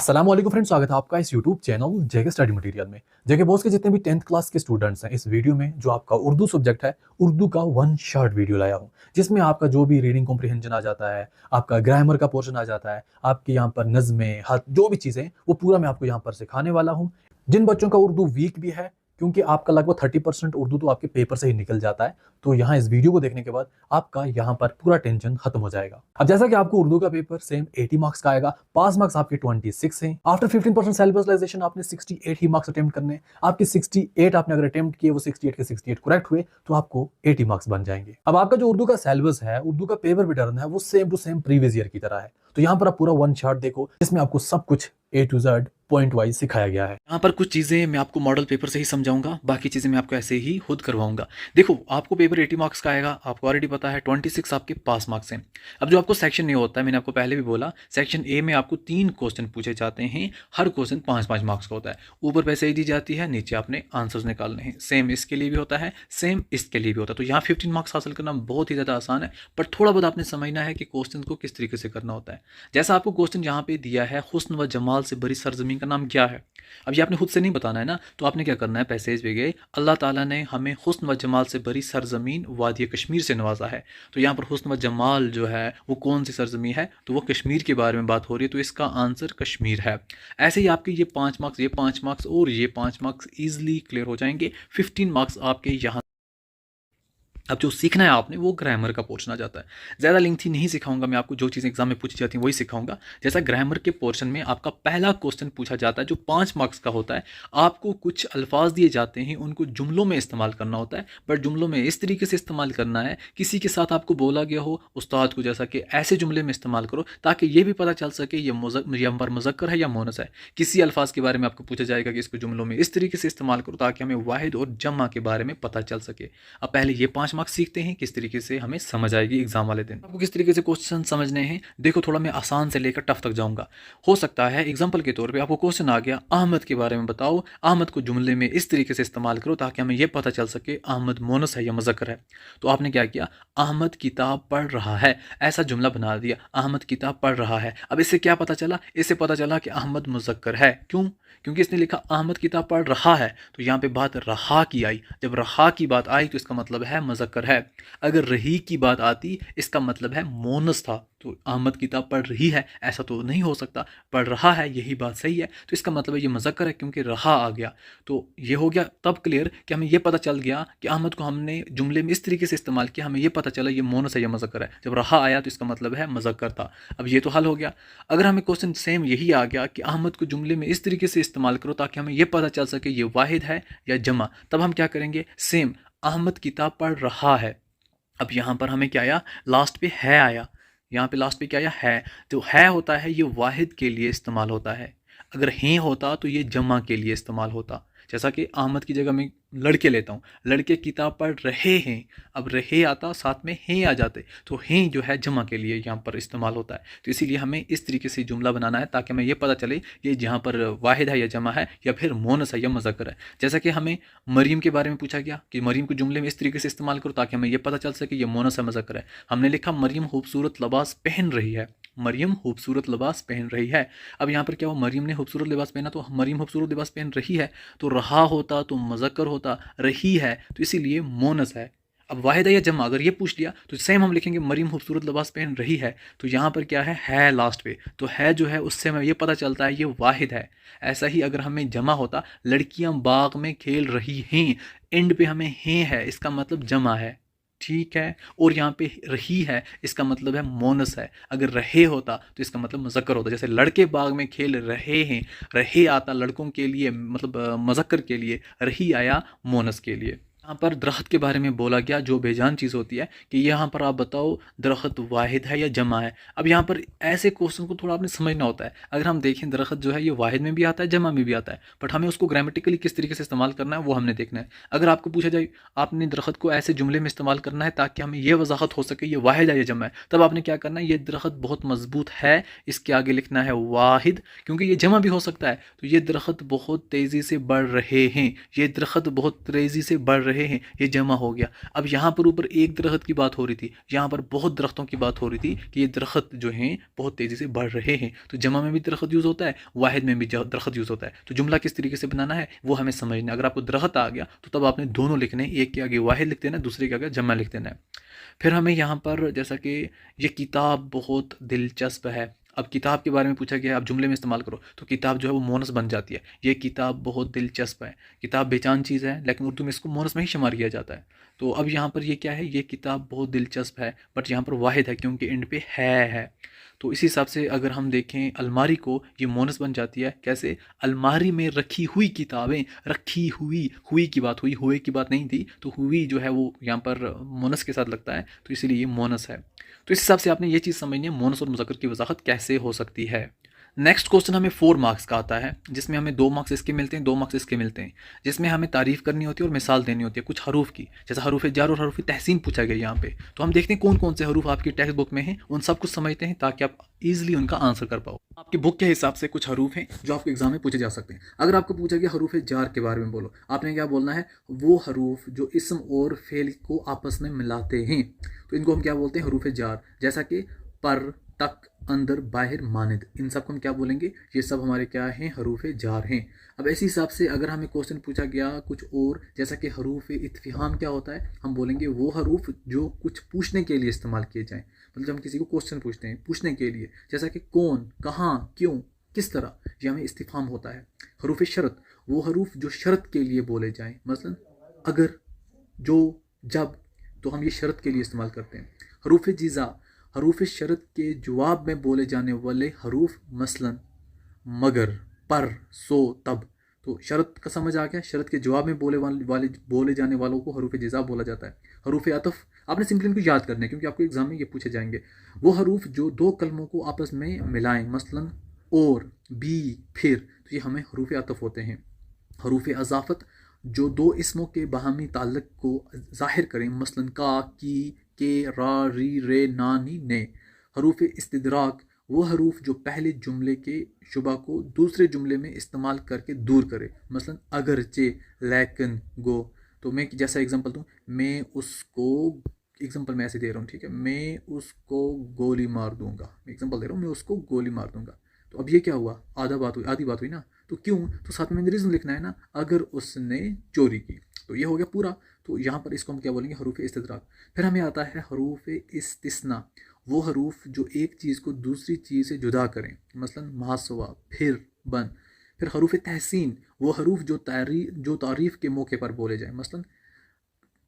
अस्सलाम वालेकुम फ्रेंड्स, स्वागत है आपका इस यूट्यूब चैनल जेके स्टडी मटेरियल में। जेके बॉस के जितने भी 10th क्लास के स्टूडेंट्स हैं, इस वीडियो में जो आपका उर्दू सब्जेक्ट है, उर्दू का वन शॉर्ट वीडियो लाया हूँ, जिसमें आपका जो भी रीडिंग कॉम्प्रिहेंशन आ जाता है, आपका ग्रामर का पोर्शन आ जाता है, आपके यहाँ पर नज़्में, हद, जो भी चीज़ें वो पूरा मैं आपको यहाँ पर सिखाने वाला हूँ। जिन बच्चों का उर्दू वीक भी है, क्योंकि आपका लगभग 30% उर्दू तो आपके पेपर से ही निकल जाता है, तो यहाँ इस वीडियो को देखने के बाद आपका यहाँ पर पूरा टेंशन खत्म हो जाएगा। अब जैसा कि आपको उर्दू का पेपर सेम 80 मार्क्स का आएगा, पास मार्क्स आपके 26 हैं। आफ्टर 15% सिलेबसलाइजेशन आपने 68 ही मार्क्स अटेम्प्ट करने। आपके 68 आपने अगर अटेम्प्ट किए, वो 68 के 68 करेक्ट हुए, तो आपको 80 मार्क्स बन जाएंगे। अब आपका जो उर्दू का सिलेबस है, उर्दू का पेपर पैटर्न है, वो same to same previous year की तरह है। तो यहाँ पर आप पूरा वन शॉट देखो, जिसमें आपको सब कुछ A to Z point wise सिखाया गया है। यहाँ पर कुछ चीज़ें मैं आपको मॉडल पेपर से ही समझाऊंगा, बाकी चीज़ें मैं आपको ऐसे ही खुद करवाऊंगा। देखो, आपको पेपर 80 मार्क्स का आएगा, आपको ऑलरेडी पता है 26 आपके पास मार्क्स हैं। अब जो आपको सेक्शन ए होता है, मैंने आपको पहले भी बोला, सेक्शन ए में आपको 3 क्वेश्चन पूछे जाते हैं, हर क्वेश्चन 5-5 मार्क्स का होता है। ऊपर पैसे दी जाती है, नीचे आपने आंसर्स निकालने हैं। सेम इसके लिए भी होता है, सेम इसके लिए भी होता है। तो यहाँ 15 मार्क्स हासिल करना बहुत ही ज़्यादा आसान है, पर थोड़ा बहुत आपने समझना है कि क्वेश्चन को किस तरीके से करना होता है। जैसा आपको क्वेश्चन यहाँ पे दिया है, हुस्न व जमाल से भरी सरजमीन का नाम क्या है। अब ये आपने खुद से नहीं बताना है ना, तो आपने क्या करना है, पैसेज पे गए, अल्लाह ताला ने हमें हुस्न व जमाल से भरी सरजमीन वादी कश्मीर से नवाजा है। तो यहाँ पर हुस्न व जमाल जो है वो कौन सी सरजमीन है, तो वो कश्मीर के बारे में बात हो रही है, तो इसका आंसर कश्मीर है। ऐसे ही आपके ये 5 मार्क्स, ये 5 मार्क्स और ये 5 मार्क्स ईजिली क्लियर हो जाएंगे। 15 मार्क्स आपके यहाँ। अब जो सीखना है आपने, वो ग्रामर का पोर्शन आ जाता है। ज़्यादा लेंथी नहीं सिखाऊंगा मैं आपको, जो चीज़ें एग्जाम में पूछी जाती हैं वही सिखाऊंगा। जैसा ग्रामर के पोर्शन में आपका पहला क्वेश्चन पूछा जाता है, जो 5 मार्क्स का होता है। आपको कुछ अल्फाज दिए जाते हैं, उनको जुमलों में इस्तेमाल करना होता है, बट जुमलों में इस तरीके से इस्तेमाल करना है, किसी के साथ आपको बोला गया हो उस्ताद को, जैसा कि ऐसे जुमले में इस्तेमाल करो, ताकि ये भी पता चल सके ये मुज़क्कर है या मोनस है। किसी अल्फाज के बारे में आपको पूछा जाएगा कि इसको जुमलों में इस तरीके से इस्तेमाल करो, ताकि हमें वाहिद और जमा के बारे में पता चल सके। अब पहले ये 5 मार्क्स सीखते हैं, किस तरीके से हमें समझ आएगी एग्जाम वाले दिन। आपको किस तरीके से क्वेश्चन समझने हैं, देखो, थोड़ा मैं आसान से लेकर टफ तक जाऊंगा। हो सकता है एग्जाम्पल के तौर पे आपको क्वेश्चन आ गया, अहमद के बारे में बताओ, अहमद को जुमले में इस तरीके से इस्तेमाल करो ताकि हमें यह पता चल सके अहमद मोनस है या मुज़क्कर है। तो आपने क्या किया, अहमद किताब पढ़ रहा है, ऐसा जुमला बना दिया, अहमद किताब पढ़ रहा है। अब इससे क्या पता चला, इससे पता चला कि अहमद मुज़क्कर है। क्यों? क्योंकि इसने लिखा अहमद किताब पढ़ रहा है, तो यहाँ पे बात रहा की आई। जब रहा की बात आई तो इसका मतलब है मुज़क्कर है। अगर रही की बात आती, इसका मतलब है मोनस था। तो अहमद किताब पढ़ रही है, ऐसा तो नहीं हो सकता, पढ़ रहा है, यही बात सही है। तो इसका मतलब है ये मुज़क्कर है, क्योंकि रहा आ गया। तो ये हो गया तब क्लियर कि हमें ये पता चल गया कि अहमद को हमने जुमले में इस तरीके से इस्तेमाल किया, हमें ये पता चला ये मोनस है या मुज़क्कर है। जब रहा आया तो इसका मतलब है मुज़क्कर था। अब ये तो हल हो गया। अगर हमें क्वेश्चन सेम यही आ गया कि अहमद को जुमले में इस तरीके से इस्तेमाल करो ताकि हमें ये पता चल सके ये वाहिद है या जमा, तब हम क्या करेंगे, सेम अहमद किताब पढ़ रहा है। अब यहाँ पर हमें क्या आया, लास्ट पे है आया। यहाँ पे लास्ट पे क्या आया, है। तो है होता है ये वाहिद के लिए इस्तेमाल होता है, अगर हैं होता तो ये जमा के लिए इस्तेमाल होता। जैसा कि अहमद की जगह मैं लड़के लेता हूँ, लड़के किताब पढ़ रहे हैं, अब रहे आता, साथ में हैं आ जाते, तो हैं जो है जमा के लिए यहाँ पर इस्तेमाल होता है। तो इसीलिए हमें इस तरीके से जुमला बनाना है ताकि हमें ये पता चले ये जहाँ पर वाहिद है या जमा है, या फिर मोनस है या मुज़क्कर है। जैसा कि हमें मरीम के बारे में पूछा गया कि मरीम को जुमले में इस तरीके से इस्तेमाल करो ताकि हमें ये पता चल सके ये मोनस है, मुज़क्कर है। हमने लिखा मरीम खूबसूरत लिबास पहन रही है, मरियम खूबसूरत लिबास पहन रही है। अब यहाँ पर क्या हुआ, मरियम ने खूबसूरत लिबास पहना, तो मरियम खूबसूरत लिबास पहन रही है, तो रहा होता तो मुज़क्कर होता, रही है तो इसीलिए मोनस है। अब वाहिद है या जमा अगर ये पूछ लिया तो सेम हम लिखेंगे मरियम खूबसूरत लिबास पहन रही है, तो यहाँ पर क्या है लास्ट पे, तो है जो है उससे हमें ये पता चलता है ये वाहिद है। ऐसा ही अगर हमें जमा होता, लड़कियां बाग में खेल रही हैं, एंड पे हमें है, इसका मतलब जमा है, ठीक है। और यहाँ पे रही है, इसका मतलब है मोनस है। अगर रहे होता तो इसका मतलब मुज़क्कर होता। जैसे लड़के बाग में खेल रहे हैं, रहे आता लड़कों के लिए, मतलब मुज़क्कर के लिए, रही आया मोनस के लिए। यहाँ पर दरख्त के बारे में बोला गया, जो बेजान चीज़ होती है कि यहाँ पर आप बताओ दरख्त वाहिद है या जमा है। अब यहाँ पर ऐसे क्वेश्चन को थोड़ा आपने समझना होता है। अगर हम देखें दरख्त जो है ये वाहिद में भी आता है, जमा में भी आता है, बट हमें उसको ग्रामेटिकली किस तरीके से इस्तेमाल करना है वो हमने देखना है। अगर आपको पूछा जाए आपने दरख्त को ऐसे जुमले में इस्तेमाल करना है ताकि हमें ये वजाहत हो सके ये वाहिद है या जमा है, तब आपने क्या करना है, ये दरख्त बहुत मजबूत है, इसके आगे लिखना है वाहिद, क्योंकि ये जमा भी हो सकता है। तो ये दरख्त बहुत तेज़ी से बढ़ रहे हैं, ये दरख्त बहुत तेज़ी से बढ़ रहे हैं, ये जमा हो गया। अब यहाँ पर ऊपर एक दरख्त की बात हो रही थी, यहाँ पर बहुत दरख्तों की बात हो रही थी कि ये दरख्त जो हैं बहुत तेज़ी से बढ़ रहे हैं। तो जमा में भी दरख्त यूज़ होता है, वाहिद में भी दरख्त यूज़ होता है। तो जुमला किस तरीके से बनाना है वो हमें समझना है। अगर आपको दरख्त आ गया तो तब आपने दोनों लिखने, एक के आगे वाहिद लिख देना है, दूसरे के आगे जमा लिख देना है। फिर हमें यहाँ पर जैसा कि ये किताब बहुत दिलचस्प है, अब किताब के बारे में पूछा गया, आप जुमले में इस्तेमाल करो तो किताब जो है वो मोनस बन जाती है। ये किताब बहुत दिलचस्प है, किताब बेचान चीज़ है लेकिन उर्दू में इसको मोनस में ही शुमार किया जाता है। तो अब यहाँ पर ये क्या है, ये किताब बहुत दिलचस्प है, बट यहाँ पर वाहिद है क्योंकि एंड पे है। तो इसी हिसाब से अगर हम देखें अलमारी को, ये मोनस बन जाती है। कैसे? अलमारी में रखी हुई किताबें, रखी हुई, हुई की बात हुई, हुए की बात नहीं थी, तो हुई जो है वो यहाँ पर मोनस के साथ लगता है, तो इसीलिए ये मोनस है। तो इस हिसाब से आपने ये चीज़ समझनी है मोनस और मुज़क्कर की वजाहत कैसे हो सकती है। नेक्स्ट क्वेश्चन हमें 4 मार्क्स का आता है, जिसमें हमें 2 मार्क्स इसके मिलते हैं, 2 मार्क्स इसके मिलते हैं, जिसमें हमें तारीफ़ करनी होती है और मिसाल देनी होती है कुछ हरूफ की। जैसा हरूफ जार और हरूफ तहसीन पूछा गया यहाँ पे, तो हम देखते हैं कौन कौन से हरूफ आपकी टेक्स्ट बुक में हैं, उन सब कुछ समझते हैं ताकि आप ईजिली उनका आंसर कर पाओ। आपकी बुक के हिसाब से कुछ हरूफ हैं जो आपके एग्जाम में पूछे जा सकते हैं। अगर आपको पूछा गया हरूफ जार के बारे में बोलो, आपने क्या बोलना है, वो हरूफ जो इसम और फेल को आपस में मिलाते हैं, तो इनको हम क्या बोलते हैं, हरूफ जार। जैसा कि पर, तक, अंदर, बाहर, मानिद, इन सब को हम क्या बोलेंगे, ये सब हमारे क्या हैं, हरूफ जार हैं। अब इसी हिसाब से अगर हमें क्वेश्चन पूछा गया कुछ और, जैसा कि हरूफ इत्तिहाम क्या होता है, हम बोलेंगे वो हरूफ जो कुछ पूछने के लिए इस्तेमाल किए जाएँ। मतलब जब हम किसी को क्वेश्चन पूछते हैं पूछने के लिए, जैसा कि कौन, कहाँ, क्यों, किस तरह, ये हमें इस्तिफाम होता है। हरूफ शरत, वो हरूफ जो शर्त के लिए बोले जाएँ, मसलन अगर, जो, जब, तो हम ये शर्त के लिए इस्तेमाल करते हैं। हरूफ जीज़ा, हरूफ शरत के जवाब में बोले जाने वाले हरूफ, मसलन मगर, पर, सो, तब। तो शरत का समझ आ गया, शरत के जवाब में बोले जाने वालों को हरूफ जिज़ा बोला जाता है। हरूफ अतफ, आपने सिंपली इनको याद करना है क्योंकि आपके एग्जाम में ये पूछे जाएंगे। वो हरूफ जो दो कलमों को आपस में मिलाएं, मसलन और, भी, फिर, तो ये हमें हरूफ अतफ होते हैं। हरूफ अज़ाफ़त, जो दो इसमों के बाहमी ताल्लुक़ को ज़ाहिर करें, मसलन का, की, के, रा, री, रे, ना, नी, ने। हरूफ इस्तिदराक, वो हरूफ जो पहले जुमले के शुबा को दूसरे जुमले में इस्तेमाल करके दूर करे, मसलन अगरचे, लेकिन, गो। तो मैं जैसा एग्जांपल दूं, मैं उसको, एग्जांपल मैं ऐसे दे रहा हूँ, ठीक है, मैं उसको गोली मार दूंगा, एग्जांपल दे रहा हूँ, मैं उसको गोली मार दूंगा। तो अब ये क्या हुआ, आधी बात हुई ना। तो क्यों, तो साथ में मैंने रीज़न लिखना है ना, अगर उसने चोरी की, तो ये हो गया पूरा। तो यहाँ पर इसको हम क्या बोलेंगे, हरूफ इस्तिदराक। फिर हमें आता है हरूफ इस्तिस्ना, वो हरूफ जो एक चीज़ को दूसरी चीज़ से जुदा करें, मसलन मासवा, फिर, बन। फिर हरूफ तहसीन, वो हरूफ जो तारीफ़ के मौके पर बोले जाएं, मसलन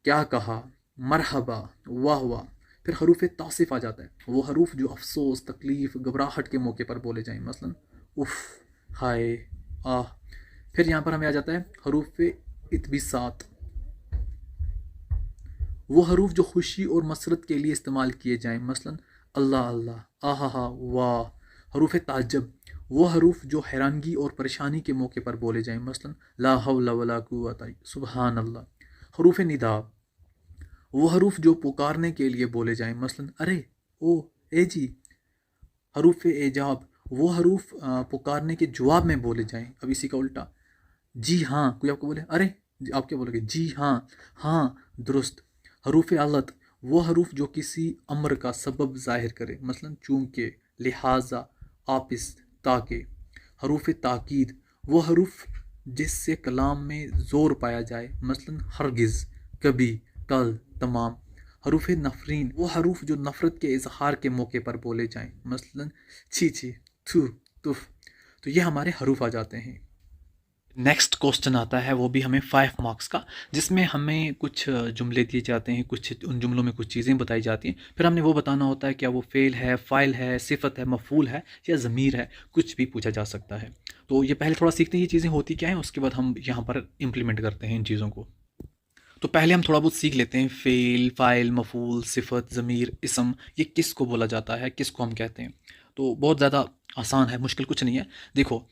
क्या कहा, मरहबा, वाह वाह। फिर हरूफ तासिफ आ जाता है, वो हरूफ जो अफसोस, तकलीफ़, घबराहट के मौके पर बोले जाएं, मसलन उफ़, हाय, आह। फिर यहाँ पर हमें आ जाता है हरूफ इत्बिसात, वो हरूफ जो खुशी और मसरत के लिए इस्तेमाल किए जाएं, मसलन अल्लाह अल्लाह, आहा हा, वाह। हरूफ ताज्जुब, वो हरूफ जो हैरानगी और परेशानी के मौके पर बोले जाएं, मसलन ला हौला वला कुव्वता सुबहान अल्लाह। हरूफ निदा, वो हरूफ जो पुकारने के लिए बोले जाएं, मसलन अरे, ओ, ए जी। हरूफ एजाब, वो हरूफ पुकारने के जवाब में बोले जाएं। अब इसी का उल्टा, जी हाँ, कोई आपको बोले अरे, आप क्या बोलोगे, जी हाँ, हाँ दुरुस्त। हरूफ अलत, वो हरूफ जो किसी अमर का सबब जाहिर करे, मसलन चूंकि, लिहाजा, आपिस, ताकि। हरूफ ताकीद, वो हरूफ जिससे कलाम में ज़ोर पाया जाए, मसलन हरगिज़, कभी, कल, तमाम। हरूफ नफरीन, वो हरूफ जो नफ़रत के इजहार के मौके पर बोले जाएं, मसलन छी छी, थू, तुफ। तो ये हमारे हरूफ आ जाते हैं। नेक्स्ट क्वेश्चन आता है, वो भी हमें 5 मार्क्स का, जिसमें हमें कुछ जुमले दिए जाते हैं, कुछ उन जुमलों में कुछ चीज़ें बताई जाती हैं। फिर हमने वो बताना होता है क्या वो फ़ेल है, फ़ाइल है, सिफ़त है, मफ़ूल है या ज़मीर है, कुछ भी पूछा जा सकता है। तो ये पहले थोड़ा सीखते हैं ये चीज़ें होती क्या हैं, उसके बाद हम यहाँ पर इम्प्लीमेंट करते हैं इन चीज़ों को। तो पहले हम थोड़ा बहुत सीख लेते हैं, फ़ेल, फ़ाइल, मफ़ूल, सिफ़त, ज़मीर, इसम, ये किस को बोला जाता है, किसको हम कहते हैं। तो बहुत ज़्यादा आसान है, मुश्किल कुछ नहीं है। देखो,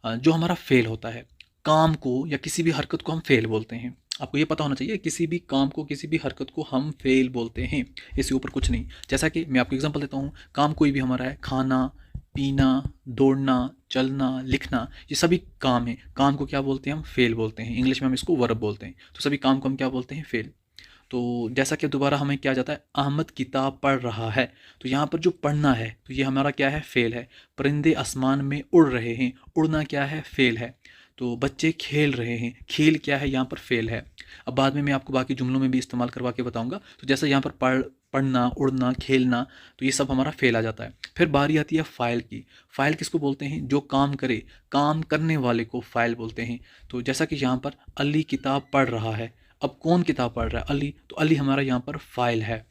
जो हमारा फ़ेल होता है, काम को या किसी भी हरकत को हम फ़ेल बोलते हैं। आपको ये पता होना चाहिए, किसी भी काम को, किसी भी हरकत को हम फ़ेल बोलते हैं, इसके ऊपर कुछ नहीं। जैसा कि मैं आपको एग्जांपल देता हूँ, काम कोई भी हमारा है, खाना, पीना, दौड़ना, चलना, लिखना, ये सभी काम हैं। काम को क्या बोलते हैं हम? फेल बोलते हैं। इंग्लिश में हम इसको वर्ब बोलते हैं। तो सभी काम को हम क्या बोलते हैं? फेल। तो जैसा कि दोबारा हमें क्या जाता है, अहमद किताब पढ़ रहा है, तो यहाँ पर जो पढ़ना है तो ये हमारा क्या है? फेल है। परिंदे आसमान में उड़ रहे हैं, उड़ना क्या है? फेल है। तो बच्चे खेल रहे हैं, खेल क्या है? यहाँ पर फेल है। अब बाद में मैं आपको बाकी जुमलों में भी इस्तेमाल करवा के बताऊंगा। तो जैसे यहाँ पर पढ़ना, उड़ना, खेलना, तो ये सब हमारा फेल आ जाता है। फिर बारी आती है फ़ाइल की। फ़ाइल किसको बोलते हैं? जो काम करे, काम करने वाले को फ़ाइल बोलते हैं। तो जैसा कि यहाँ पर अली किताब पढ़ रहा है, अब कौन किताब पढ़ रहा है? अली। तो अली हमारा यहाँ पर फ़ाइल है,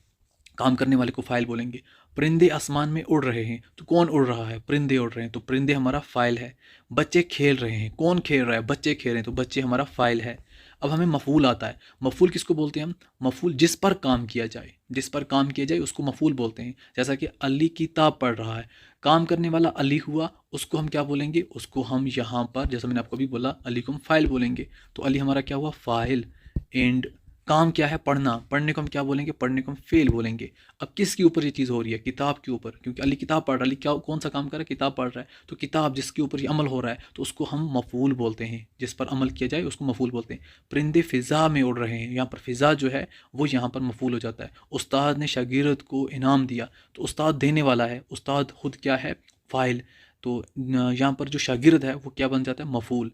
काम करने वाले को फ़ाइल बोलेंगे। परिंदे आसमान में उड़ रहे हैं, तो कौन उड़ रहा है? परिंदे उड़ रहे हैं, तो परिंदे हमारा फ़ाइल है। बच्चे खेल रहे हैं, कौन खेल रहा है? बच्चे खेल रहे हैं, तो बच्चे हमारा फ़ाइल है। अब हमें मफ़ूल आता है। मफ़ूल किसको बोलते हैं हम? मफ़ूल जिस पर काम किया जाए, जिस पर काम किया जाए उसको मफ़ूल बोलते हैं। जैसा कि अली किताब पढ़ रहा है, काम करने वाला अली हुआ, उसको हम क्या बोलेंगे? उसको हम यहाँ पर, जैसा मैंने आपको अभी बोला, अली को हम फ़ाइल बोलेंगे। तो अली हमारा क्या हुआ? फ़ाइल। एंड काम क्या है? पढ़ना, पढ़ने को हम क्या बोलेंगे? पढ़ने को हम फेल बोलेंगे। अब किसके ऊपर ये चीज़ हो रही है? किताब के ऊपर, क्योंकि अली किताब पढ़ रहा है। अली क्या, कौन सा काम कर रहा है? किताब पढ़ रहा है। तो किताब जिसके ऊपर ये अमल हो रहा है, तो उसको हम मफूल बोलते हैं। जिस पर अमल किया जाए उसको मफूल बोलते हैं। परिंदे फ़िज़ा में उड़ रहे हैं, यहाँ पर फ़िज़ा जो है वो यहाँ पर मफूल हो जाता है। उस्ताद ने शागिर्द को इनाम दिया, तो उस्ताद देने वाला है, उस्ताद खुद क्या है? फ़ाइल। तो यहाँ पर जो शागिर्द है वो क्या बन जाता है? मफूल।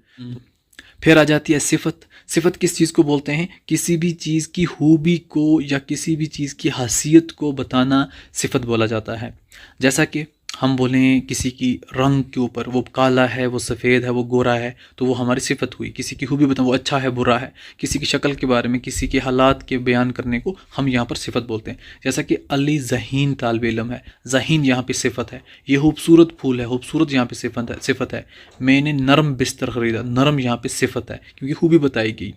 फिर आ जाती है सिफत। सिफत किस चीज़ को बोलते हैं? किसी भी चीज़ की खूबी को या किसी भी चीज़ की खासियत को बताना सिफत बोला जाता है। जैसा कि हम बोलें किसी की रंग के ऊपर, वो काला है, वो सफ़ेद है, वो गोरा है, तो वो हमारी सिफत हुई। किसी की खूबी बताएं, वो अच्छा है, बुरा है। किसी की शक्ल के बारे में, किसी के हालात के बयान करने को हम यहाँ पर सिफत बोलते हैं। जैसा कि अली ज़हीन तालिब इल्म है, ज़हीन यहाँ पे सिफत है। ये खूबसूरत फूल है, खूबसूरत यहाँ पे सिफत है। मैंने नरम बिस्तर ख़रीदा, नरम यहाँ पे सिफत है क्योंकि खूबी बताई गई।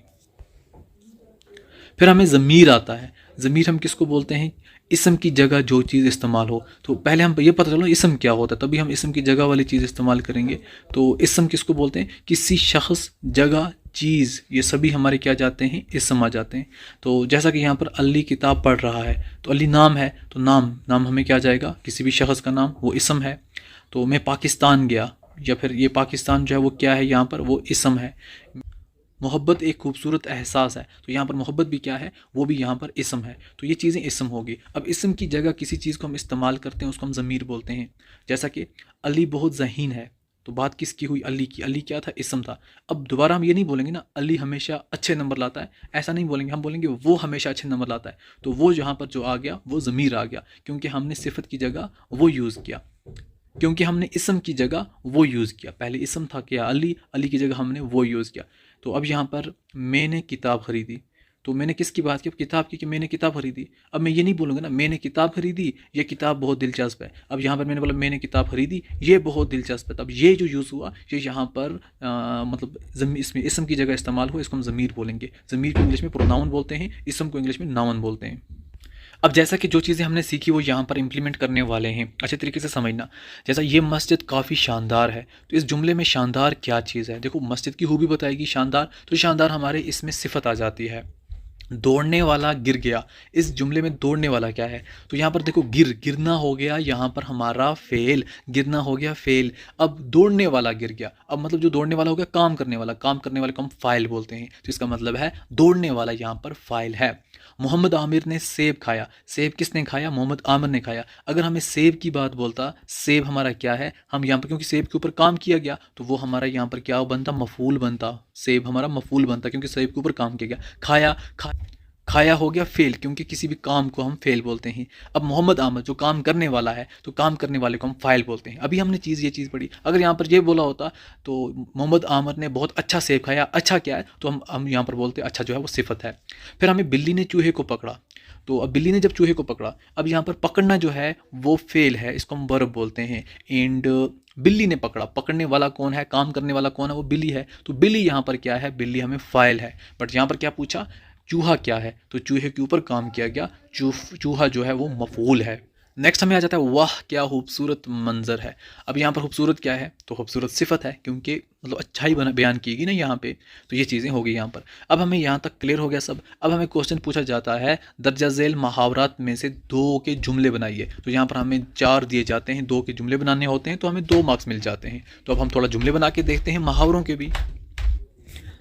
फिर हमें ज़मीर आता है। ज़मीर हम किसको बोलते हैं? इसम की जगह जो चीज़ इस्तेमाल हो। तो पहले हम ये पता चलो इसम क्या होता है, तभी हम इसम की जगह वाली चीज़ इस्तेमाल करेंगे। तो इसम किसको बोलते हैं? किसी शख्स, जगह, चीज़, ये सभी हमारे क्या जाते हैं? इसम आ जाते हैं। तो जैसा कि यहाँ पर अली किताब पढ़ रहा है, तो अली नाम है, तो नाम, नाम हमें क्या जाएगा? किसी भी शख्स का नाम, वो इसम है। तो मैं पाकिस्तान गया, या फिर ये पाकिस्तान जो है वो क्या है? यहाँ पर वो इसम है। मोहब्बत एक खूबसूरत एहसास है, तो यहाँ पर मोहब्बत भी क्या है? वो भी यहाँ पर इसम है। तो ये चीज़ें इसम होगी। अब इसम की जगह किसी चीज़ को हम इस्तेमाल करते हैं, उसको हम ज़मीर बोलते हैं। जैसा कि अली बहुत ज़हीन है, तो बात किसकी हुई? अली की। अली क्या था? इसम था। अब दोबारा हम ये नहीं बोलेंगे ना अली हमेशा अच्छे नंबर लाता है, ऐसा नहीं बोलेंगे। हम बोलेंगे वो हमेशा अच्छे नंबर लाता है। तो वो यहाँ पर जो आ गया वो ज़मीर आ गया, क्योंकि हमने सिफत की जगह वो यूज़ किया, क्योंकि हमने इसम की जगह वो यूज़ किया। पहले इसम था क्या? अली, अली की जगह हमने वो यूज़ किया। तो अब यहाँ पर मैंने किताब ख़रीदी, तो मैंने किसकी बात की? किताब की, कि मैंने किताब ख़रीदी। अब मैं ये नहीं बोलूँगा ना मैंने किताब ख़रीदी, ये किताब बहुत दिलचस्प है। अब यहाँ पर मैंने बोला मैंने किताब ख़रीदी, ये बहुत दिलचस्प है। तब ये जो यूज़ हुआ ये यहाँ पर मतलब इसमें इसम की जगह इस्तेमाल हुआ, इसको हम ज़मीर बोलेंगे। ज़मीर को इंग्लिश में प्रोनाउन बोलते हैं, इसम को इंग्लिश में नाउन बोलते हैं। अब जैसा कि जो चीज़ें हमने सीखी वो यहाँ पर इम्प्लीमेंट करने वाले हैं, अच्छे तरीके से समझना। जैसा ये मस्जिद काफ़ी शानदार है, तो इस जुमले में शानदार क्या चीज़ है? देखो मस्जिद की खूबी बताएगी शानदार, तो शानदार हमारे इसमें सिफत आ जाती है। दौड़ने वाला गिर गया, इस जुमले में दौड़ने वाला क्या है? तो यहाँ पर देखो गिरना हो गया यहाँ पर हमारा फेल, गिरना हो गया फेल। अब दौड़ने वाला गिर गया, अब मतलब जो दौड़ने वाला हो गया काम करने वाला, काम करने वाले को हम फाइल बोलते हैं। तो इसका मतलब है दौड़ने वाला यहाँ पर फाइल है। मोहम्मद आमिर ने सेब खाया, सेब किसने खाया? मोहम्मद आमिर ने खाया। अगर हमें सेब की बात बोलता, सेब हमारा क्या है? हम यहाँ पर, क्योंकि सेब के ऊपर काम किया गया तो वो हमारा यहाँ पर क्या बनता? मफूल बनता। सेब हमारा मफूल बनता क्योंकि सेब के ऊपर काम किया गया। खाया, खाया हो गया फेल, क्योंकि किसी भी काम को हम फेल बोलते हैं। अब मोहम्मद आमिर जो काम करने वाला है, तो काम करने वाले को हम फाइल बोलते हैं। अभी हमने ये चीज़ पढ़ी। अगर यहाँ पर ये बोला होता तो मोहम्मद आमिर ने बहुत अच्छा सेब खाया, अच्छा क्या है? तो हम यहाँ पर बोलते अच्छा जो है वो सिफत है। फिर हमें बिल्ली ने चूहे को पकड़ा, तो अब बिल्ली ने जब चूहे को पकड़ा, अब यहाँ पर पकड़ना जो है वो फेल है, इसको हम वर्ब बोलते हैं। एंड बिल्ली ने पकड़ा, पकड़ने वाला कौन है? काम करने वाला कौन है? वो बिल्ली है। तो बिल्ली यहाँ पर क्या है? बिल्ली हमें फाइल है। बट यहाँ पर क्या पूछा? चूहा क्या है? तो चूहे के ऊपर काम किया गया, चूहा जो है वो मफूल है। नेक्स्ट हमें आ जाता है वाह क्या खूबसूरत मंजर है। अब यहाँ पर खूबसूरत क्या है, तो खूबसूरत सिफत है, क्योंकि मतलब अच्छाई बयान की गई ना यहाँ पे, तो ये चीज़ें हो गई यहाँ पर। अब हमें यहाँ तक क्लियर हो गया सब। अब हमें क्वेश्चन पूछा जाता है दर्जा झेल मुहावरात में से दो के जुमले बनाइए। तो यहाँ पर हमें 4 दिए जाते हैं, 2 के जुमले बनाने होते हैं, तो हमें 2 मार्क्स मिल जाते हैं। तो अब हम थोड़ा जुमले बना के देखते हैं मुहावरों के भी।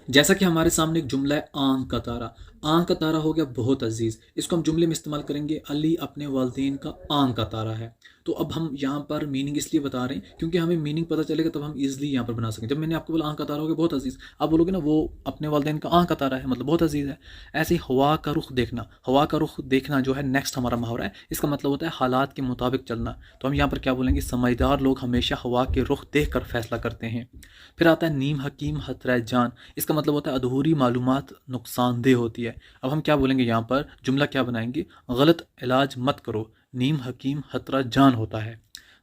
जैसा कि हमारे सामने एक जुमला है आंख का तारा। आंख का तारा हो गया बहुत अजीज, इसको हम जुमले में इस्तेमाल करेंगे अली अपने वालिदैन का आंख का तारा है। तो अब हम यहाँ पर मीनिंग इसलिए बता रहे हैं क्योंकि हमें मीनिंग पता चलेगा तब हम इजीली यहाँ पर बना सकेंगे। जब मैंने आपको बोला आंख का तारा हो गया बहुत अजीज, आप बोलोगे ना वो अपने वालिदैन का आंख का तारा है, मतलब बहुत अजीज है। ऐसे ही हवा का रुख देखना, हवा का रुख देखना जो है नेक्स्ट हमारा मुहावरा है, इसका मतलब होता है हालात के मुताबिक चलना। तो हम यहाँ पर क्या बोलेंगे, समझदार लोग हमेशा हवा के रुख देख कर फैसला करते हैं। फिर आता है नीम हकीम खतरा जान, इसका मतलब होता है अधूरी मालूमात नुकसानदेह होती है। अब हम क्या बोलेंगे यहाँ पर, जुमला क्या बनाएंगे, गलत इलाज मत करो, नीम हकीम खतरा जान होता है।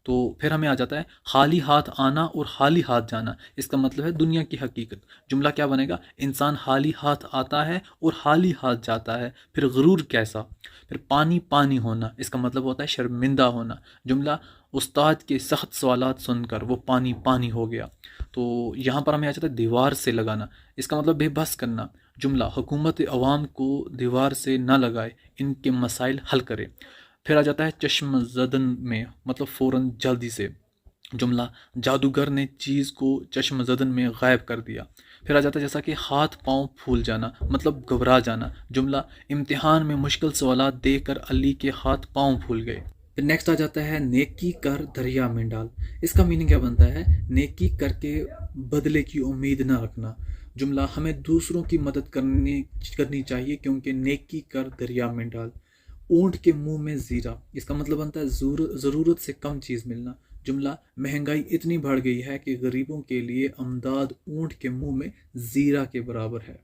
तो फिर हमें आ जाता है खाली हाथ आना और खाली हाथ जाना, इसका मतलब है दुनिया की हकीकत। जुमला क्या बनेगा, इंसान खाली हाथ आता है और खाली हाथ जाता है, फिर गुरूर कैसा। फिर पानी पानी होना, इसका मतलब होता है शर्मिंदा होना। जुमला उस्ताद के सख्त सवालात सुनकर वो पानी पानी हो गया। तो यहाँ पर हमें आ जाता है दीवार से लगाना, इसका मतलब बेबस करना। जुमला हुकूमत अवाम को दीवार से ना लगाए, इनके मसाइल हल करे। फिर आ जाता है चश्म जदन में, मतलब फ़ौरन जल्दी से। जुमला जादूगर ने चीज़ को चश्म जदन में गायब कर दिया। फिर आ जाता है जैसा कि हाथ पांव फूल जाना, मतलब घबरा जाना। जुमला इम्तिहान में मुश्किल सवालात देकर अली के हाथ पांव फूल गए। फिर नेक्स्ट आ जाता है नेकी कर दरिया में डाल, इसका मीनिंग क्या बनता है, नेकी करके बदले की उम्मीद ना रखना। जुमला हमें दूसरों की मदद करनी चाहिए क्योंकि नेकी कर दरिया में डाल। ऊंट के मुंह में जीरा, इसका मतलब बनता है ज़रूरत से कम चीज़ मिलना। जुमला महंगाई इतनी बढ़ गई है कि गरीबों के लिए अमदाद ऊंट के मुंह में जीरा के बराबर है।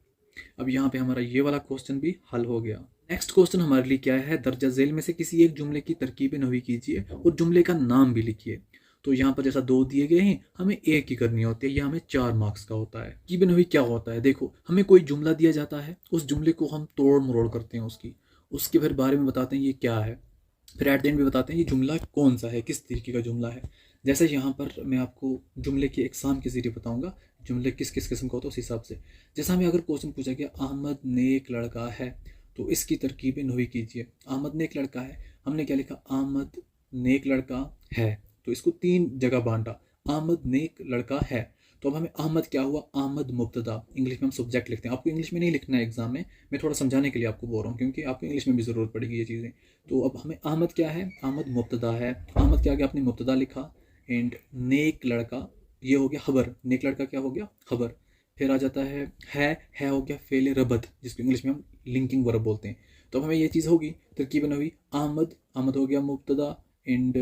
अब यहाँ पे हमारा ये वाला क्वेश्चन भी हल हो गया। नेक्स्ट क्वेश्चन हमारे लिए क्या है, दर्जा झेल में से किसी एक जुमले की तरकीब नवी कीजिए और जुमले का नाम भी लिखिए। तो यहाँ पर जैसा 2 दिए गए हैं, हमें एक ही करनी होती है, यह हमें 4 मार्क्स का होता है। तरकीब नवी क्या होता है, देखो हमें कोई जुमला दिया जाता है, उस जुमले को हम तोड़ मरोड़ करते हैं उसके फिर बारे में बताते हैं ये क्या है, फिर एट द एंड भी बताते हैं ये जुमला कौन सा है, किस तरीके का जुमला है। जैसे यहाँ पर मैं आपको जुमले के एग्जाम के जरिए बताऊंगा जुमले किस किस किस्म का होता है, उस हिसाब से। जैसा हमें अगर क्वेश्चन पूछा गया अहमद नेक लड़का है, तो इसकी तरकीब नवी कीजिए। अहमद नेक लड़का है, हमने क्या लिखा, अहमद नेक लड़का है, तो इसको 3 जगह बांटा, अहमद नेक लड़का है। तो अब हमें अहमद क्या हुआ, अहमद मुब्तदा, इंग्लिश में हम सब्जेक्ट लिखते हैं। आपको इंग्लिश में नहीं लिखना है एग्जाम में, मैं थोड़ा समझाने के लिए आपको बोल रहा हूँ क्योंकि आपको इंग्लिश में भी ज़रूरत पड़ेगी ये चीज़ें। तो अब हमें अहमद क्या है, अहमद मुब्तदा है, अहमद क्या गया, आपने मुब्तदा लिखा। एंड नेक लड़का ये हो गया खबर, नेक लड़का क्या हो गया, खबर। फिर आ जाता है हो गया फेल रबत, जिसको इंग्लिश में हम लिंकिंग वर्ब बोलते हैं। तो अब हमें ये चीज़ होगी तरकीब नवी, अहमद, अहमद हो गया मुब्तदा, एंड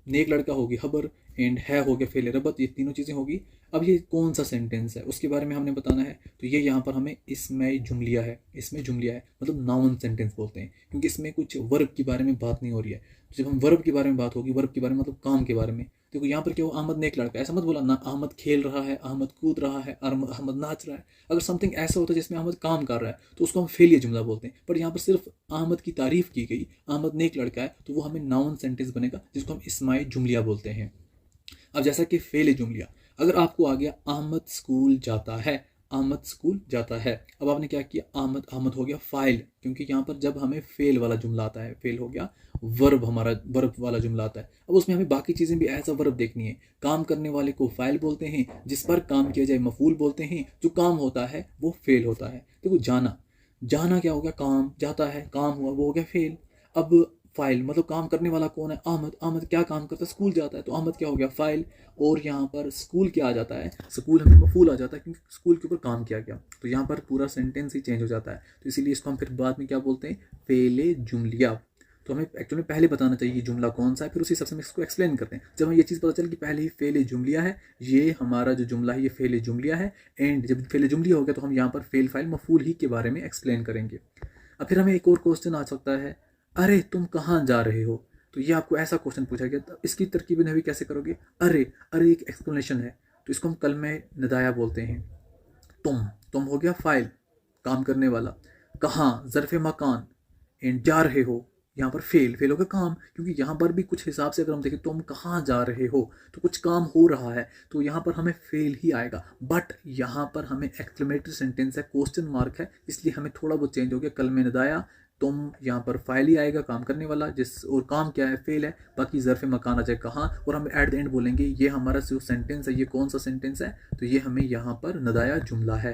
नेक लड़का होगी खबर, एंड है हो गया फेल रबत, ये तीनों चीज़ें होगी। अब ये कौन सा सेंटेंस है उसके बारे में हमने बताना है। तो ये यहाँ पर हमें इसमें जुमलिया है, इसमें जुमलिया है मतलब नाउन सेंटेंस बोलते हैं, क्योंकि इसमें कुछ वर्ब के बारे में बात नहीं हो रही है। तो जब हम वर्ब के बारे में बात होगी, वर्ब के बारे में मतलब काम के बारे में, देखो यहाँ पर क्या हो, अहमद नेक लड़का, ऐसा मत बोला ना अहमद खेल रहा है, अहमद कूद रहा है, अहमद नाच रहा है। अगर समथिंग ऐसा होता है जिसमें अहमद काम कर रहा है तो उसको हम फेलियर जुमला बोलते हैं। बट यहाँ पर सिर्फ अहमद की तारीफ की गई, अहमद नेक लड़का है, तो वो हमें नाउन सेंटेंस बनेगा जिसको हम इस्माई जुमलिया बोलते हैं। अब जैसा कि फेल जुमलिया, अगर आपको आ गया अहमद स्कूल जाता है, अहमद स्कूल जाता है, अब आपने क्या किया, अहमद, अहमद हो गया फाइल, क्योंकि यहाँ पर जब हमें फेल वाला जुमला आता है, फेल हो गया वर्ब, हमारा वर्ब वाला जुमला आता है। अब उसमें हमें बाकी चीज़ें भी एज अ वर्ब देखनी है। काम करने वाले को फाइल बोलते हैं, जिस पर काम किया जाए मफूल बोलते हैं, जो काम होता है वो फेल होता है। देखो जाना, जाना क्या हो गया, काम, जाता है काम हुआ वो हो गया फेल। अब फाइल मतलब काम करने वाला कौन है, अहमद, अहमद क्या काम करता है, स्कूल जाता है, तो अहमद क्या हो गया फाइल। और यहाँ पर स्कूल क्या आ जाता है, स्कूल हमें मफूल आ जाता है क्योंकि स्कूल के ऊपर काम किया गया। तो यहाँ पर पूरा सेंटेंस ही चेंज हो जाता है, तो इसीलिए इसको हम फिर बाद में क्या बोलते हैं, फेले जुमलिया। तो हमें एक्चुअली पहले बताना चाहिए जुमला कौन सा है, फिर उसी हिसाब से हम इसको एक्सप्लेन करते हैं। जब हमें ये चीज़ पता चले कि पहले ही फेले जुमलिया है, ये हमारा जो जुमला है ये फेले जुमलिया है, एंड जब फेले जुमलिया हो गया तो हम यहाँ पर फेल फाइल मफूल ही के बारे में एक्सप्लेन करेंगे। अब फिर हमें एक और क्वेश्चन आ सकता है, अरे तुम कहाँ जा रहे हो। तो ये आपको ऐसा क्वेश्चन पूछा गया, तो इसकी तरकीब नवी कैसे करोगे, अरे, अरे एक एक्सप्लेनेशन है, तो इसको हम कलमे नदाया बोलते हैं। तुम हो गया फाइल, काम करने वाला, कहाँ ज़र्फ़ मकान, एंड जा रहे हो यहाँ पर फेल होगा काम, क्योंकि यहाँ पर भी कुछ हिसाब से अगर हम देखें तुम कहाँ जा रहे हो तो कुछ काम हो रहा है, तो यहाँ पर हमें फेल ही आएगा। बट यहाँ पर हमें एक्सक्लेमेटरी सेंटेंस है, क्वेश्चन मार्क है, इसलिए हमें थोड़ा बहुत चेंज हो गया। कल में नदाया, तुम यहाँ पर फाइल ही आएगा काम करने वाला, जिस और काम क्या है, फेल है। बाकी ज़र्फ़ मकान आ जाए कहाँ, और हम एट द एंड बोलेंगे ये हमारा जो सेंटेंस है ये कौन सा सेंटेंस है, तो ये हमें यहाँ पर नदाया जुमला है।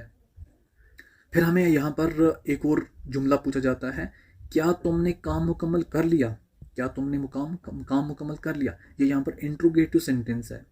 फिर हमें यहाँ पर एक और जुमला पूछा जाता है, क्या तुमने काम मुकम्मल कर लिया, क्या तुमने काम मुकम्मल कर लिया। ये यहाँ पर इंट्रोगेटिव सेंटेंस है,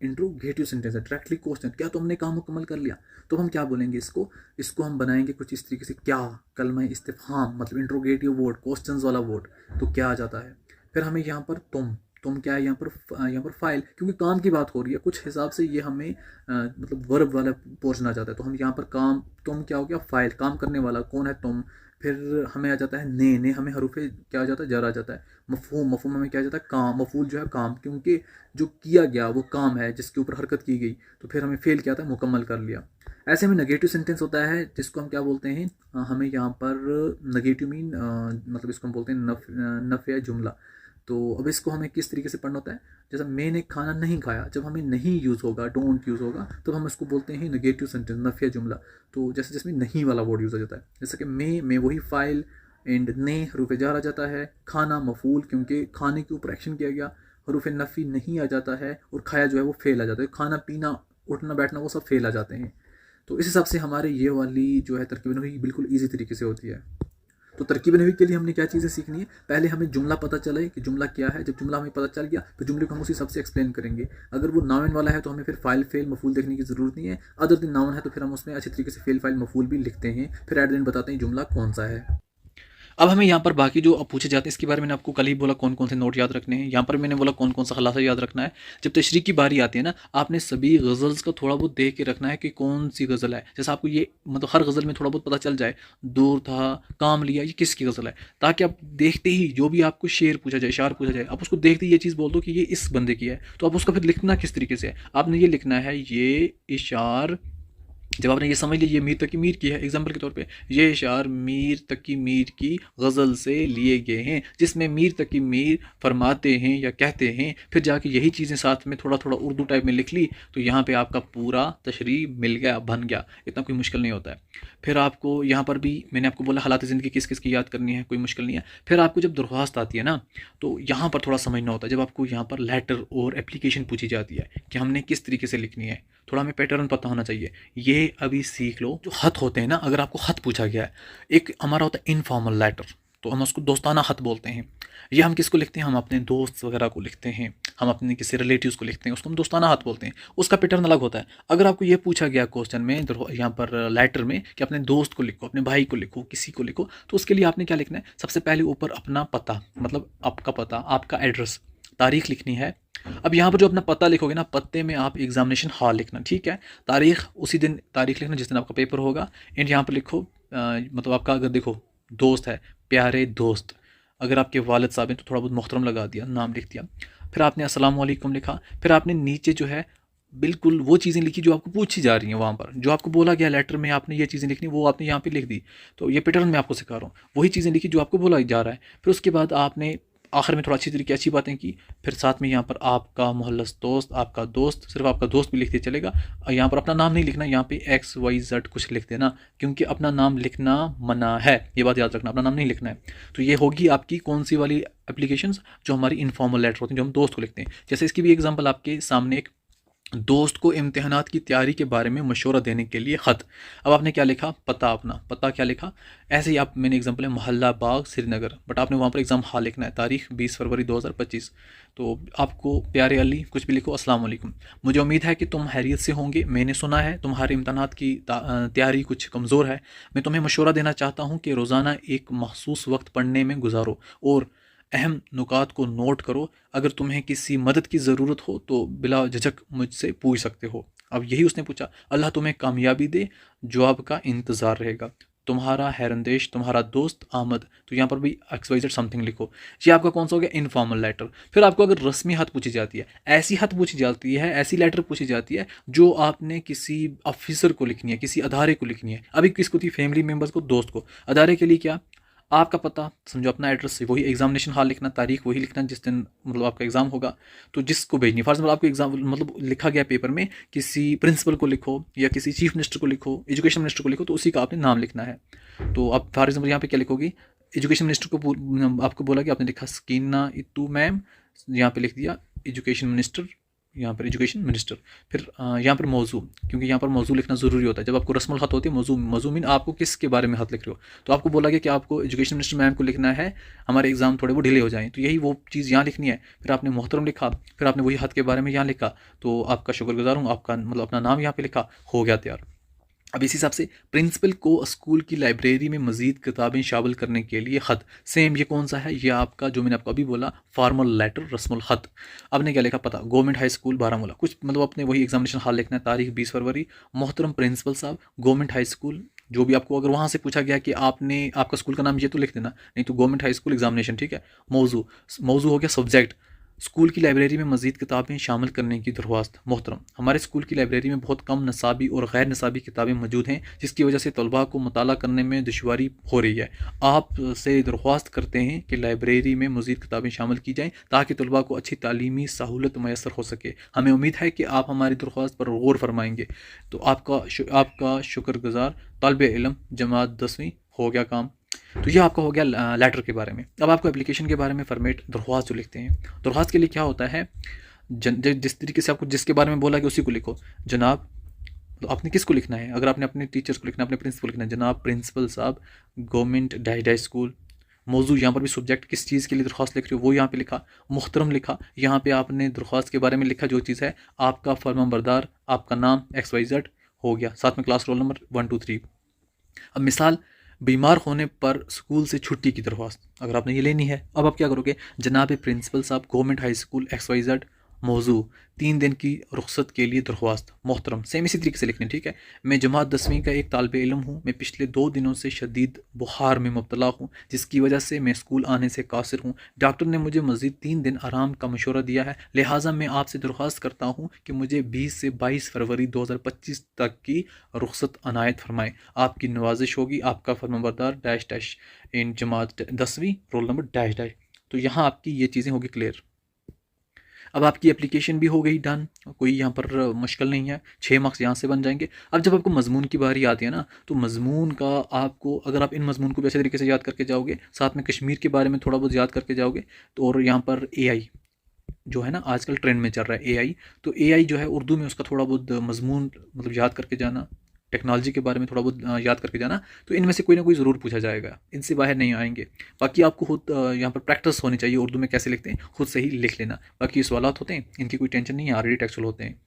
इंट्रोगेटिव सेंटेंस है, डायरेक्टली क्वेश्चन, क्या तुमने काम मुकम्मल कर लिया। तो हम क्या बोलेंगे, इसको हम बनाएंगे कुछ इस तरीके से, क्या कलमा इस्तिफहाम, मतलब इंट्रोगेटिव वर्ड, क्वेश्चंस वाला वर्ड, तो क्या आ जाता है। फिर हमें यहाँ पर तुम क्या है, यहाँ पर फाइल, क्योंकि काम की बात हो रही है कुछ हिसाब से, ये हमें मतलब वर्ब वाला पोर्शन आ जाता है। तो हम यहाँ पर काम, तुम क्या हो गया, फाइल, काम करने वाला कौन है, तुम। फिर हमें आ जाता है ने हमें हरूफे क्या आ जाता है, जर आ जाता है। मफहूम हमें क्या आ जाता है, काम, मफूल जो है काम, क्योंकि जो किया गया वो काम है जिसके ऊपर हरकत की गई। तो फिर हमें फेल क्या आता है, मुकम्मल कर लिया। ऐसे में नेगेटिव सेंटेंस होता है जिसको हम क्या बोलते हैं, हमें यहाँ पर नेगेटिव मीन मतलब इसको हम बोलते हैं नफ़ी जुमला। तो अब इसको हमें किस तरीके से पढ़ना होता है, जैसा मैंने खाना नहीं खाया, जब हमें नहीं यूज़ होगा, डोंट यूज़ होगा, तब हम इसको बोलते हैं नेगेटिव सेंटेंस, नफिया जुमला। तो जैसे जिसमें नहीं वाला वर्ड यूज़ हो जाता है, जैसे कि मैं वही फाइल, एंड ने हरूफ जार आ जाता है, खाना मफूल क्योंकि खाने के ऊपर एक्शन किया गया, हरूफ नफ़ी नहीं आ जाता है, और खाया जो है वो फेल आ जाता है, खाना पीना उठना बैठना वो सब फेल आ जाते हैं। तो इस हिसाब से हमारे ये वाली जो है तरकीब नहवी बिल्कुल ईजी तरीके से होती है। तो तरकीब नहवी के लिए हमने क्या चीज़ें सीखनी है, पहले हमें जुमला पता चले कि जुमला क्या है। जब जुमला हमें पता चल गया तो जुमले को हम उसी हिसाब से एक्सप्लेन करेंगे। अगर वो नाउन वाला है तो हमें फिर फाइल फेल मफूल देखने की ज़रूरत नहीं है। अदर दिन नाउन है तो फिर हम उसमें अच्छी तरीके से फेल फाइल मफूल भी लिखते हैं, फिर एट दिन बताते हैं जुमला कौन सा है। अब हमें यहाँ पर बाकी जो पूछे जाते हैं इसके बारे में मैंने आपको कल ही बोला कौन कौन से नोट याद रखने हैं। यहाँ पर मैंने बोला कौन कौन सा खलासा याद रखना है। जब तशरीह की बारी आती है ना, आपने सभी गज़ल्स का थोड़ा बहुत देख के रखना है कि कौन सी गज़ल है। जैसे आपको ये मतलब हर गज़ल में थोड़ा बहुत पता चल जाए, दूर था, काम लिया, ये किसकी गज़ल है, ताकि आप देखते ही जो भी आपको शेर पूछा जाए, शार पूछा जाए, आप उसको देखते ही ये चीज़ बोल दो कि ये इस बंदे की है। तो आप उसका फिर लिखना किस तरीके से है, आपने ये लिखना है, ये इशार, जब आपने ये समझ लिया ये मीर तकी मीर की है, एग्जाम्पल के तौर पे ये इशार मीर तकी मीर की गज़ल से लिए गए हैं, जिसमें मीर तकी मीर फरमाते हैं या कहते हैं। फिर जाके यही चीज़ें साथ में थोड़ा थोड़ा उर्दू टाइप में लिख ली, तो यहाँ पे आपका पूरा तशरीह मिल गया, बन गया। इतना कोई मुश्किल नहीं होता है। फिर आपको यहाँ पर भी मैंने आपको बोला हालात ज़िंदगी किस किस की याद करनी है, कोई मुश्किल नहीं है। फिर आपको जब दरख्वास्त आती है ना, तो यहाँ पर थोड़ा समझना होता है। जब आपको यहाँ पर लेटर और एप्लीकेशन पूछी जाती है कि हमने किस तरीके से लिखनी है, थोड़ा हमें पैटर्न पता होना चाहिए। ये अभी सीख लो। जो खत होते हैं ना, अगर आपको खत पूछा गया है, एक हमारा होता है इनफॉर्मल लेटर, तो हम उसको दोस्ताना खत बोलते हैं। ये हम किसको लिखते हैं, हम अपने दोस्त वगैरह को लिखते हैं, हम अपने किसी रिलेटिव्स को लिखते हैं, उसको हम दोस्ताना खत बोलते हैं। उसका पैटर्न अलग होता है। अगर आपको ये पूछा गया क्वेश्चन में, यहाँ पर लेटर में, कि अपने दोस्त को लिखो, अपने भाई को लिखो, किसी को लिखो, तो उसके लिए आपने क्या लिखना है, सबसे पहले ऊपर अपना पता, मतलब आपका पता, आपका एड्रेस, तारीख लिखनी है। अब यहाँ पर जो अपना पता लिखोगे ना, पत्ते में आप एग्जामिनेशन हॉल लिखना, ठीक है। तारीख उसी दिन तारीख लिखना जिस दिन आपका पेपर होगा। एंड यहाँ पर लिखो मतलब आपका अगर देखो दोस्त है, प्यारे दोस्त, अगर आपके वालिद साहब हैं तो थोड़ा बहुत मोहतरम लगा दिया, नाम लिख दिया। फिर आपने अस्सलाम वालेकुम लिखा। फिर आपने नीचे जो है बिल्कुल वो चीज़ें लिखी जो आपको पूछी जा रही हैं, वहाँ पर जो आपको बोला गया लेटर में, आपने ये चीज़ें लिखनी, वो आपने यहाँ पे लिख दी। तो ये पैटर्न मैं आपको सिखा रहा हूँ, वही चीज़ें लिखी जो आपको बोला जा रहा है। फिर उसके बाद आपने आखिर में थोड़ा अच्छी तरीके अच्छी बातें की। फिर साथ में यहाँ पर आपका मोहल्लस दोस्त, आपका दोस्त, सिर्फ आपका दोस्त भी लिख दिया चलेगा। यहाँ पर अपना नाम नहीं लिखना, यहाँ पे XYZ कुछ लिख देना, क्योंकि अपना नाम लिखना मना है, ये बात याद रखना, अपना नाम नहीं लिखना है। तो ये होगी आपकी कौन सी वाली एप्लीकेशंस, जो हमारी इनफॉर्मल लेटर होती हैं, जो हम दोस्त को लिखते हैं। जैसे इसकी भी एग्जाम्पल आपके सामने, एक दोस्त को इम्तिहानात की तैयारी के बारे में मशवरा देने के लिए ख़त। अब आपने क्या लिखा, पता, अपना पता क्या लिखा। ऐसे ही आप, मैंने एग्जांपल है मोहल्ला बाग श्रीनगर, बट आपने वहाँ पर एग्ज़ाम हाल लिखना है, तारीख 20 फरवरी 2025। तो आपको प्यारे अली कुछ भी लिखो, अस्सलाम वालेकुम, मुझे उम्मीद है कि तुम हैरियत से होंगे। मैंने सुना है तुम्हारे इम्तिहानात की तैयारी कुछ कमज़ोर है। मैं तुम्हें मशवरा देना चाहता हूँ कि रोज़ाना एक मखसूस वक्त पढ़ने में गुजारो और अहम नुकात को नोट करो। अगर तुम्हें किसी मदद की ज़रूरत हो तो बिला झिझक मुझसे पूछ सकते हो। अब यही उसने पूछा, अल्लाह तुम्हें कामयाबी दे, जवाब का इंतज़ार रहेगा, तुम्हारा हैरंदेश, तुम्हारा दोस्त आमद। तो यहाँ पर भी XYZ समथिंग लिखो। ये आपका कौन सा हो गया, इनफॉर्मल लेटर। फिर आपको अगर रस्मी हद पूछी जाती है, ऐसी हद पूछी जाती है, ऐसी लेटर पूछी जाती है जो आपने किसी ऑफिसर को लिखनी है, किसी अदारे को लिखनी है। अभी किसको थी, फैमिली मेम्बर्स को, दोस्त को। अदारे के लिए क्या, आपका पता समझो, अपना एड्रेस, वही एग्जामिनेशन हॉल लिखना, तारीख वही लिखना जिस दिन मतलब आपका एग्जाम होगा, तो जिसको भेजनी, फॉर एग्जाम्पल आपको एग्जाम मतलब लिखा गया पेपर में, किसी प्रिंसिपल को लिखो या किसी चीफ मिनिस्टर को लिखो, एजुकेशन मिनिस्टर को लिखो, तो उसी का आपने नाम लिखना है। तो आप फॉर एग्जाम्पल यहाँ पे क्या लिखोगी, एजुकेशन मिनिस्टर को आपको बोला कि आपने लिखा स्कीना इतू मैम, यहाँ पे लिख दिया एजुकेशन मिनिस्टर, यहाँ पर एजुकेशन मिनिस्टर। फिर यहाँ पर मौजू, क्योंकि यहाँ पर मौजू लिखना ज़रूरी होता है। जब आपको रस्मुल ख़त होती है, मौजू मीन आपको किसके बारे में ख़त लिख रहे हो, तो आपको बोला गया कि आपको एजुकेशन मिनिस्टर मैम को लिखना है, हमारे एग्जाम थोड़े वो डिले हो जाएँ, तो यही वो चीज़ यहाँ लिखनी है। फिर आपने मोहतरम लिखा, फिर आपने वही ख़त के बारे में यहाँ लिखा, तो आपका शुक्रगुजार हूँ, आपका मतलब अपना नाम यहाँ पे लिखा, हो गया तैयार। अब इस हिसाब से प्रिंसिपल को स्कूल की लाइब्रेरी में मज़ीद किताबें शामिल करने के लिए ख़त, सेम ये कौन सा है, ये आपका जो मैंने आपको अभी बोला फॉर्मल लेटर रस्मुल ख़त। आपने क्या लिखा, पता गवर्नमेंट हाई स्कूल बारामूला, कुछ मतलब अपने वही एग्जामिनेशन हॉल लिखना है, तारीख 20 फरवरी, मोहतरम प्रिंसिपल साहब गवर्नमेंट हाई स्कूल, जो भी आपको अगर वहाँ से पूछा गया कि आपने आपका स्कूल का नाम ये तो लिख देना, नहीं तो गवर्नमेंट हाई स्कूल एग्जामिनेशन, ठीक है। मौजू, मौजू हो गया सब्जेक्ट, स्कूल की लाइब्रेरी में मज़ीद किताबें शामिल करने की दरख्वास्त। मोहतरम, हमारे स्कूल की लाइब्रेरी में बहुत कम नसाबी और गैर नसाबी किताबें मौजूद हैं, जिसकी वजह से तलबा को मुताला करने में दुश्वारी हो रही है। आपसे दरख्वास्त करते हैं कि लाइब्रेरी में मज़ीद किताबें शामिल की जाएँ ताकि तलबा को अच्छी तालीमी सहूलत मैसर हो सके। हमें उम्मीद है कि आप हमारी दरख्वास्त पर गौर फरमाएंगे। तो आपका शुक्रगुजार तालिब इल्म जमात 10वीं, हो गया काम। तो ये आपका हो गया लेटर के बारे में। अब आपको एप्लीकेशन के बारे में फॉर्मेट दरख्वास्त जो लिखते हैं, दरख्वास्त के लिए क्या होता है, जिस तरीके से आपको जिसके बारे में बोला कि उसी को लिखो। जनाब, तो आपने किसको लिखना है, अगर आपने अपने टीचर्स को लिखना है, अपने प्रिंसिपल को लिखना है, जनाब प्रिंसिपल साहब गवर्नमेंट डैश डैश स्कूल। मौजू, यहाँ पर भी सब्जेक्ट किस चीज़ के लिए दरख्वास्त लिख रहे हो वो यहाँ पे लिखा। मुहतरम लिखा, यहाँ पे आपने दरख्वास्त के बारे में लिखा जो चीज़ है, आपका फर्माबरदार, आपका नाम XYZ, हो गया, साथ में क्लास रोल नंबर 1 2 3। अब मिसाल, बीमार होने पर स्कूल से छुट्टी की दरख्वास्त अगर आपने ये लेनी है, अब आप क्या करोगे, जनाब प्रिंसिपल साहब गवर्नमेंट हाई स्कूल XYZ, मौजू 3 दिन की रुख्सत के लिए दरख्वास्त। मोहतरम, सेम इसी तरीके से लिखनी, ठीक है। मैं जमात 10वीं का एक तालिब इल्म हूँ, मैं पिछले 2 दिनों से शदीद बुखार में मुब्तला हूँ, जिसकी वजह से मैं स्कूल आने से कासिर हूँ। डॉक्टर ने मुझे मज़ीद 3 दिन आराम का मशवरा दिया है, लिहाजा मैं आपसे दरख्वास्त करता हूँ कि मुझे 20 से 22 फरवरी 2025 तक की रुख्सत अनायत फरमाएँ। आपकी नवाजिश होगी, आपका फर्माबरदार डैश डैश इन जमात 10वीं रोल नंबर डैश डैश। तो यहाँ आपकी ये चीज़ें होगी क्लियर। अब आपकी एप्लीकेशन भी हो गई डन, कोई यहाँ पर मुश्किल नहीं है, 6 मार्क्स यहाँ से बन जाएंगे। अब जब आपको मजमून की बारी आती है ना, तो मजमून का आपको, अगर आप इन मजमून को भी अच्छे तरीके से याद करके जाओगे, साथ में कश्मीर के बारे में थोड़ा बहुत याद करके जाओगे, तो और यहाँ पर AI जो है ना आजकल ट्रेंड में चल रहा है AI, तो AI जो है उर्दू में उसका थोड़ा बहुत मजमून मतलब याद करके जाना, टेक्नोलॉजी के बारे में थोड़ा बहुत याद करके जाना, तो इनमें से कोई ना कोई ज़रूर पूछा जाएगा, इनसे बाहर नहीं आएंगे। बाकी आपको खुद यहाँ पर प्रैक्टिस होनी चाहिए, उर्दू में कैसे लिखते हैं खुद से ही लिख लेना। बाकी सवालात होते हैं, इनकी कोई टेंशन नहीं है, ऑलरेडी टेक्सचुअल होते हैं।